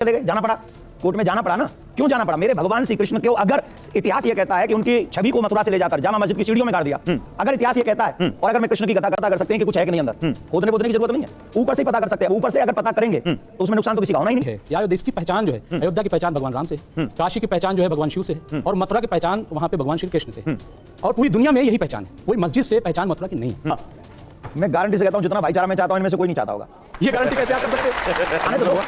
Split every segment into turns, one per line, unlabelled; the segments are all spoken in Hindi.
चले गए, जाना पड़ा, कोर्ट में जाना पड़ा ना। क्यों जाना पड़ा? मेरे भगवान श्री कृष्ण को अगर इतिहास ये कहता है कि उनकी छवि को मथुरा से ले जाकर जामा मस्जिद की सीढ़ियों में गाड़ दिया, अगर इतिहास ये कहता है, और अगर मैं कृष्ण की कथा करता कर सकते हैं कि कुछ है कि नहीं अंदर, खोदने बोदने की जरूरत नहीं है, ऊपर से पता कर सकते हैं। ऊपर से अगर पता करेंगे तो उसमें नुकसान तो किसी का होना ही नहीं
है। देश की पहचान जो है, अयोध्या की पहचान भगवान राम से, काशी की पहचान जो है भगवान शिव से, और मथुरा की पहचान वहां पे भगवान श्री कृष्ण से, और पूरी दुनिया में यही पहचान है। कोई मस्जिद से पहचान मथुरा की नहीं है।
मैं गारंटी से कहता हूं जितना भाईचारा मैं चाहता हूं इनमें से कोई नहीं चाहता होगा।
ये गारंटी कैसे आप कर सकते
आने तो दो।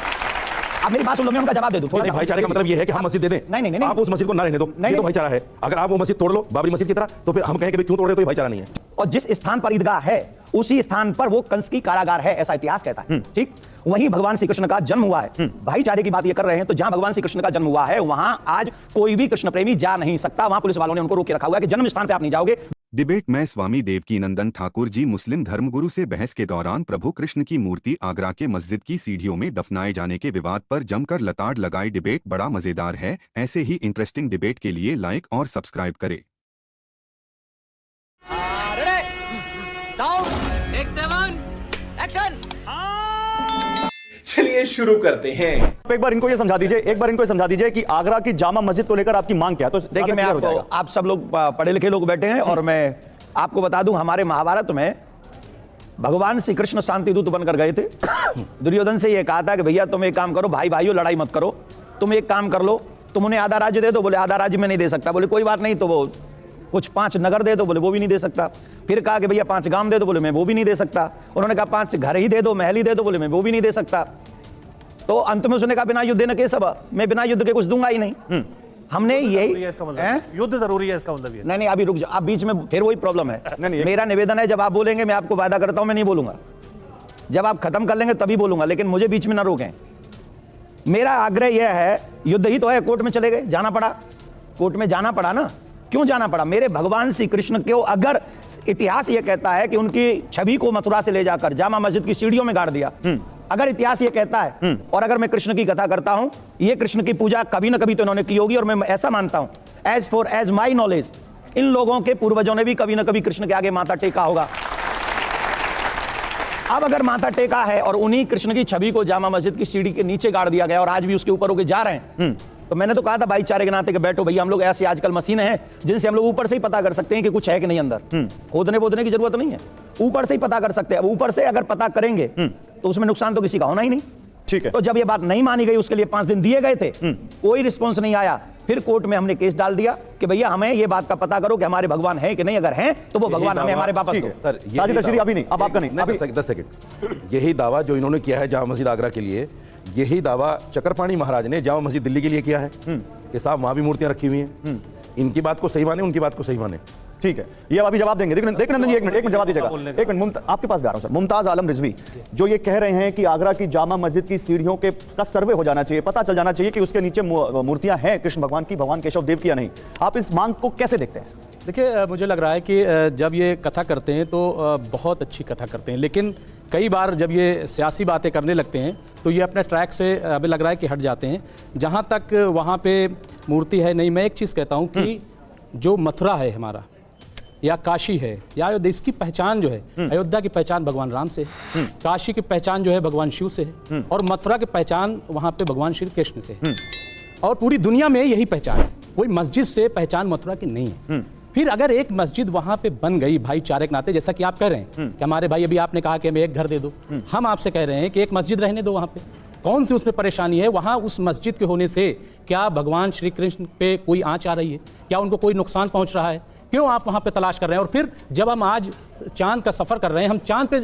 आप मेरी बात सुन लो, मैं उनका जवाब दे दूं।
थोड़ा भाईचारे का मतलब ये है कि हम मस्जिद दे दें?
नहीं,
आप उस मस्जिद को ना रहने दो, ये तो भाईचारा है। अगर आप वो मस्जिद तोड़ लो बाबरी मस्जिद की तरह, तो फिर हम कहें कि क्यों तोड़ रहे हो, तो ये भाईचारा नहीं है।
और जिस स्थान पर ईदगाह है उसी स्थान पर वो कंस की कारागार है, ऐसा इतिहास कहता है। ठीक, वहीं भगवान श्री कृष्ण का जन्म हुआ है। भाईचारे की बात ये कर रहे हैं, तो जहां भगवान श्री कृष्ण का जन्म हुआ है वहां आज कोई भी कृष्ण प्रेमी जा नहीं सकता। वहां पुलिस वालों ने उनको रोक के रखा हुआ है कि जन्म स्थान पे आप नहीं जाओगे।
डिबेट में स्वामी देवकीनंदन ठाकुर जी मुस्लिम धर्मगुरु से बहस के दौरान प्रभु कृष्ण की मूर्ति आगरा के मस्जिद की सीढ़ियों में दफनाए जाने के विवाद पर जमकर लताड़ लगाई। डिबेट बड़ा मजेदार है। ऐसे ही इंटरेस्टिंग डिबेट के लिए लाइक और सब्सक्राइब करें।
चलिए शुरू करते हैं।
एक बार इनको ये समझा दीजिए कि आगरा की जामा मस्जिद को लेकर आपकी मांग क्या है। तो
देखिए, मैं आपको, आप सब लोग पढ़े लिखे लोग बैठे हैं और मैं आपको बता दूं, हमारे महाभारत में भगवान श्री कृष्ण शांति दूत बनकर गए थे। दुर्योधन से ये कहा था कि भैया तुम एक काम करो, भाई भाइयों लड़ाई मत करो, तुम एक काम कर लो, तुम उन्हें आधा राज्य दे दो। बोले आधा राज्य में नहीं दे सकता। बोले कोई बात नहीं, तो वो कुछ 5 नगर दे दो। बोले वो भी नहीं दे सकता। फिर कहा कि भैया 5 गांव दे दो। बोले मैं वो भी नहीं दे सकता। उन्होंने कहा 5 घर ही दे दो, महल ही दे दो। बोले मैं वो भी नहीं दे सकता। तो अंत में उसने कहा बिना युद्ध न के सब, मैं बिना युद्ध के कुछ दूंगा ही नहीं। हमने यही
युद्ध जरूरी है, इसका मतलब ये
नहीं, अभी रुक जाओ, आप बीच में फिर वही प्रॉब्लम है। मेरा निवेदन है, जब आप बोलेंगे मैं आपको वादा करता हूं मैं नहीं बोलूंगा, जब आप खत्म कर लेंगे तभी बोलूंगा, लेकिन मुझे बीच में ना रोकें। मेरा आग्रह यह है, युद्ध ही तो है, कोर्ट में चले गए, जाना पड़ा, कोर्ट में जाना पड़ा ना। क्यों जाना पड़ा? मेरे भगवान श्री कृष्ण को अगर इतिहास ये कहता है कि उनकी छवि को मथुरा से ले जाकर जामा मस्जिद की सीढ़ियों में गाड़ दिया, अगर इतिहास ये कहता है, और अगर मैं कृष्ण की कथा करता हूं, ये कृष्ण की पूजा कभी ना कभी तो इन्होंने की होगी, और मैं ऐसा मानता हूं, एज माई नॉलेज, इन लोगों के पूर्वजों ने भी कभी ना कभी कृष्ण के आगे माथा टेका होगा। अब अगर माथा टेका है और उन्हीं कृष्ण की छवि को जामा मस्जिद की सीढ़ी के नीचे गाड़ दिया गया और आज भी उसके ऊपर होके जा रहे हैं, तो मैंने तो कहा था भाईचारे के नाते कि बैठो भैया, हम लोग ऐसी आजकल मशीनें हैं जिनसे हम लोग ऊपर से ही पता कर सकते हैं कि कुछ है कि नहीं अंदर, खोदने बोदने की जरूरत नहीं है, ऊपर से ही पता कर सकते हैं। अब ऊपर से अगर पता करेंगे तो उसमें नुकसान तो किसी का होना ही नहीं।
ठीक है।
तो जब ये बात नहीं मानी गई, उसके लिए 5 दिन दिए गए थे, कोई रिस्पॉन्स नहीं आया, फिर कोर्ट में हमने केस डाल दिया कि भैया हमें ये बात का पता करो कि हमारे भगवान हैं कि नहीं, अगर हैं तो वो भगवान हमें हमारे वापस दो।
सर
अभी नहीं, अब आपका नहीं,
10 सेकंड। यही दावा जो इन्होंने किया है जामा मस्जिद आगरा के लिए, यही दावा चक्रपाणी महाराज ने जामा मस्जिद दिल्ली के लिए किया है कि साहब वहां भी मूर्तियां रखी हुई हैं। इनकी बात को सही माने, उनकी बात को सही माने।
ठीक है, ये अभी जवाब देंगे। देखिए नंदन जी, एक मिनट जवाब दीजिएगा। एक मिनट, आपके पास भी आ रहा हूं सर। मुमताज आलम रिजवी जो ये कह रहे हैं कि आगरा की जामा मस्जिद की सीढ़ियों के का सर्वे हो जाना चाहिए, पता चल जाना चाहिए कि उसके नीचे मूर्तियां हैं कृष्ण भगवान की, भगवान केशव देव की या नहीं, आप इस मांग को कैसे देखते हैं?
देखिए, मुझे लग रहा है कि जब ये कथा करते हैं तो बहुत अच्छी कथा करते हैं, लेकिन कई बार जब ये सियासी बातें करने लगते हैं तो ये अपने ट्रैक से हमें लग रहा है कि हट जाते हैं। जहाँ तक वहाँ पे मूर्ति है नहीं, मैं एक चीज़ कहता हूँ कि जो मथुरा है हमारा, या काशी है, या अयोध्या, इसकी पहचान जो है, अयोध्या की पहचान भगवान राम से, काशी की पहचान जो है भगवान शिव से, और मथुरा की पहचान वहाँ पे भगवान श्री कृष्ण से, और पूरी दुनिया में यही पहचान है। कोई मस्जिद से पहचान मथुरा की नहीं है। फिर अगर एक मस्जिद वहां पे बन गई भाईचारे के नाते, जैसा कि आप कह रहे हैं कि हमारे भाई, अभी आपने कहा कि हमें एक घर दे दो, हम आपसे कह रहे हैं कि एक मस्जिद रहने दो वहां पे, कौन सी उसमें परेशानी है? वहां उस मस्जिद के होने से क्या भगवान श्री कृष्ण पे कोई आंच आ रही है? क्या उनको कोई नुकसान पहुंच रहा है? क्यों आप वहां पे तलाश कर रहे हैं? और फिर जब हम आज चांद का सफर कर रहे हैं, हम चांद पे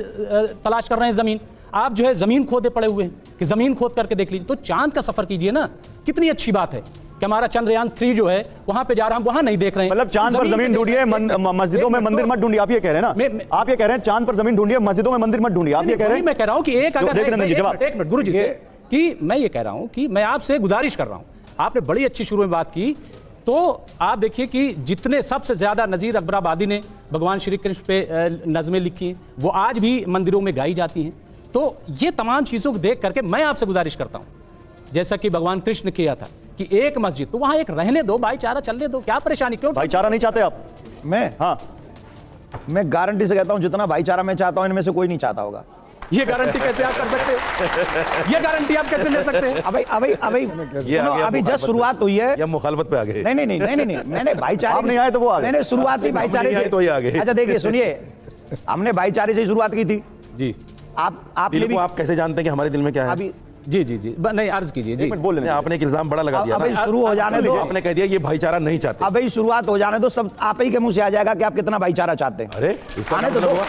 तलाश कर रहे हैं जमीन, आप जो है जमीन खोदे पड़े हुए हैं कि जमीन खोद करके देख लीजिए। तो चांद का सफर कीजिए ना, कितनी अच्छी बात है कि हमारा चंद्रयान 3 जो है वहां पे जा रहा है, हम वहां नहीं देख रहे हैं।
मतलब चांद पर जमीन ढूंढिए, मस्जिदों में मंदिर मत ढूंढिए, आप ये कह रहे हैं ना? आप ये कह रहे हैं चांद पर जमीन ढूंढिए, मस्जिदों में मंदिर मत ढूंढिए, आप ये कह रहे हैं?
मैं कह रहा हूं कि एक मिनट गुरु जी से, कि मैं ये कह रहा हूं कि मैं आपसे गुजारिश कर रहा हूं, आपने बड़ी अच्छी शुरू में बात की, तो आप देखिए कि जितने सबसे ज्यादा नजीर अकबराबादी ने भगवान श्री कृष्ण पे नज़में लिखी हैं, वो आज भी मंदिरों में गाई जाती हैं। तो ये तमाम चीजों को देख करके मैं आपसे गुजारिश करता हूं, जैसा कि भगवान कृष्ण किया था कि एक मस्जिद, तो वहां एक रहने दो, भाईचारा चलने दो, क्या परेशानी? क्यों
भाईचारा नहीं चाहते आप?
मैं गारंटी से कहता हूं जितना भाईचारा मैं चाहता हूं इनमें से कोई नहीं चाहता होगा।
ये गारंटी कैसे आप कर सकते हो? ये गारंटी आप कैसे ले सकते हैं?
अभी जस्ट शुरुआत हुई है।
या मुखालफत पे आ गए।
नहीं, मैंने भाईचारे,
आप नहीं आए तो वो आ गए।
मैंने शुरुआत ही भाईचारे से।
तो ये आ गए।
अच्छा देखिए, सुनिए, हमने भाईचारे से शुरुआत की थी।
जी,
आपने
दिल
भी
को आप कैसे जानते हैं कि हमारे दिल में क्या है?
अभी
जी नहीं, अर्ज कीजिए जी।
बोल लेने
आपने एक इल्जाम बड़ा लगा दिया
अभी
ना।
शुरू हो जाने दो।
आपने कह दिया ये भाईचारा नहीं चाहते।
अभी शुरुआत हो जाने दो, सब आप ही के मुंह से आ जाएगा कि आप कितना भाईचारा चाहते हैं।
अरे इसका
आने
मतलब
तो दो।
हुआ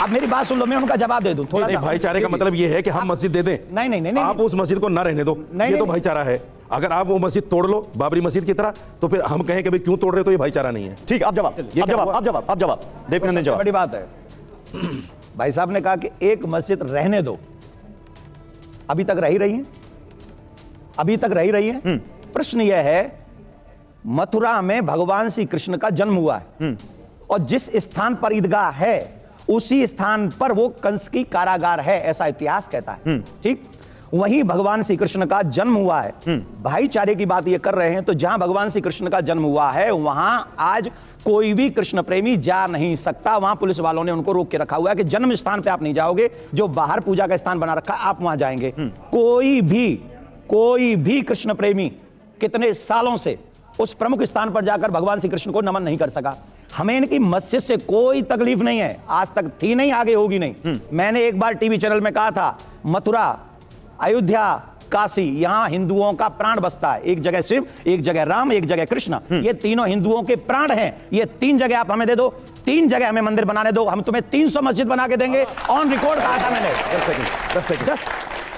आप मेरी बात सुन लो, मैं उनका जवाब दे दूं थोड़ा
नहीं,
सा।
भाईचारे का मतलब ये है कि हम मस्जिद दे दें।
नहीं,
आप उस मस्जिद को ना रहने दो, ये तो भाईचारा है। अगर आप वो मस्जिद तोड़ लो बाबरी मस्जिद की तरह, तो फिर हम कहें कि भाई क्यों तोड़ रहे हो, तो ये भाईचारा नहीं है।
ठीक, आप जवाब देवकीनंदन जवाब।
बड़ी बात है, भाई साहब ने कहा कि एक मस्जिद रहने दो। अभी तक रही रही है। प्रश्न यह है, मथुरा में भगवान श्री कृष्ण का जन्म हुआ है, और जिस स्थान पर ईदगाह है उसी स्थान पर वो कंस की कारागार है, ऐसा इतिहास कहता है। ठीक, वहीं भगवान श्री कृष्ण का जन्म हुआ है। भाईचारे की बात ये कर रहे हैं, तो जहां भगवान श्री कृष्ण का जन्म हुआ है वहां आज कोई भी कृष्ण प्रेमी जा नहीं सकता। वहां पुलिस वालों ने उनको रोक के रखा हुआ है कि जन्म स्थान पे आप नहीं जाओगे, जो बाहर पूजा का स्थान बना रखा आप वहां जाएंगे। कोई भी कृष्ण प्रेमी कितने सालों से उस प्रमुख स्थान पर जाकर भगवान श्री कृष्ण को नमन नहीं कर सका। हमें इनकी मस्जिद से कोई तकलीफ नहीं है, आज तक थी नहीं, आगे होगी नहीं। मैंने एक बार टीवी चैनल में कहा था, मथुरा, अयोध्या, काशी, यहां हिंदुओं का प्राण बसता है। एक जगह शिव, एक जगह राम, एक जगह कृष्ण, ये तीनों हिंदुओं के प्राण हैं। ये 3 जगह आप हमें दे दो, 3 जगह हमें मंदिर बनाने दो, हम तुम्हें 300 मस्जिद बना के देंगे। ऑन रिकॉर्ड कहा था मैंने।
10 सेकंड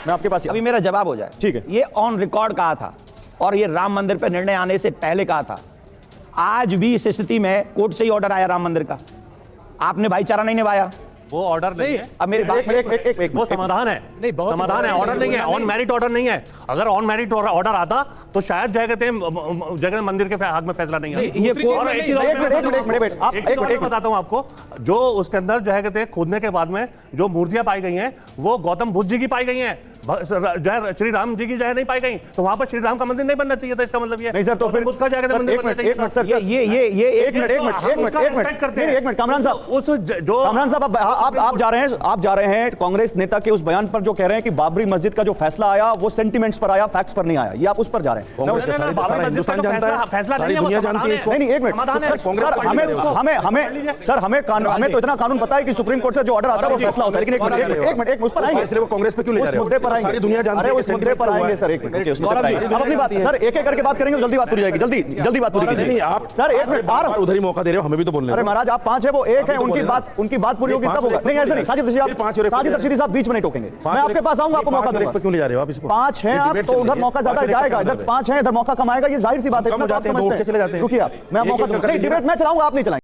मैं आपके पास,
अभी मेरा जवाब हो जाए।
ठीक है।
ये ऑन रिकॉर्ड कहा था, और ये राम मंदिर पर निर्णय आने से पहले कहा था। आज भी इस स्थिति में कोर्ट से ही ऑर्डर आया राम मंदिर का, आपने भाईचारा नहीं निभाया।
वो ऑर्डर नहीं है।
अब मेरी बात,
एक
वो समाधान है।
नहीं, बहुत
समाधान है, ऑर्डर नहीं है, ऑन मेरिट ऑर्डर नहीं है। अगर ऑन मेरिट ऑर्डर आता तो शायद जगह मंदिर के हक में फैसला नहीं आता।
ये
और एक चीज और मैं बताता हूं आपको, जो उसके अंदर जो है कहते हैं खोदने के बाद में जो मूर्तियां पाई गई हैं वो गौतम बुद्ध जी की पाई गई हैं, जो है श्री राम जी की जो है नहीं पाई गई। तो वहां पर श्री राम का मंदिर नहीं बनना चाहिए था। इसका मतलब ये
नहीं सर, तो फिर
बुद्ध का जाकर मंदिर बनना चाहिए।
एक मिनट सर, एक मिनट कामरान साहब,
उस जो
कामरान साहब आप जा रहे हैं कांग्रेस नेता के उस बयान पर जो कह रहे हैं कि बाबरी मस्जिद का जो फैसला आया वो सेंटिमेंट्स पर आया, फैक्ट्स पर नहीं आया। ये आप उस पर जा रहे हैं।
कांग्रेस का सारा हिंदुस्तान जानता है,
फैसला
सारी दुनिया जानती है इसको।
नहीं, एक मिनट सर, हमें तो इतना कानून पता है कि सुप्रीम कोर्ट से जो ऑर्डर आता है वो फैसला होता है। लेकिन एक मिनट उस पर आएंगे,
फैसले को कांग्रेस पे क्यों ले जा रहे हो?
मुद्दे पर आएंगे,
सारी दुनिया जानती है,
उस मुद्दे पर आएंगे सर। एक मिनट, अपनी बात सर एक एक करके बात करेंगे, जल्दी बात पूरी जाएगी। जल्दी बात पूरी कीजिए।
नहीं, आप
सर एक मिनट,
उधर ही मौका दे रहे हो, हमें भी तो बोलने।
अरे महाराज, आप 5 है, वो 1 है, उनकी बात पूरी होगी तब होगा। नहीं ऐसे नहीं, साजिद रशीदी साहब बीच में नहीं टोकेंगे। मैं आपके पास आऊंगा, आपको मौका दूंगा।
क्यों ले जा रहे हो आप इसको?
5 है आप, तो उधर मौका ज्यादा जाएगा। इधर 5 है, इधर मौका कम आएगा। ये जाहिर सी बात है।
चले जाते हैं,
रुकिए आप, मैं मौका दूंगा। डिबेट मैं चलाऊंगा, आप नहीं चलाएंगे।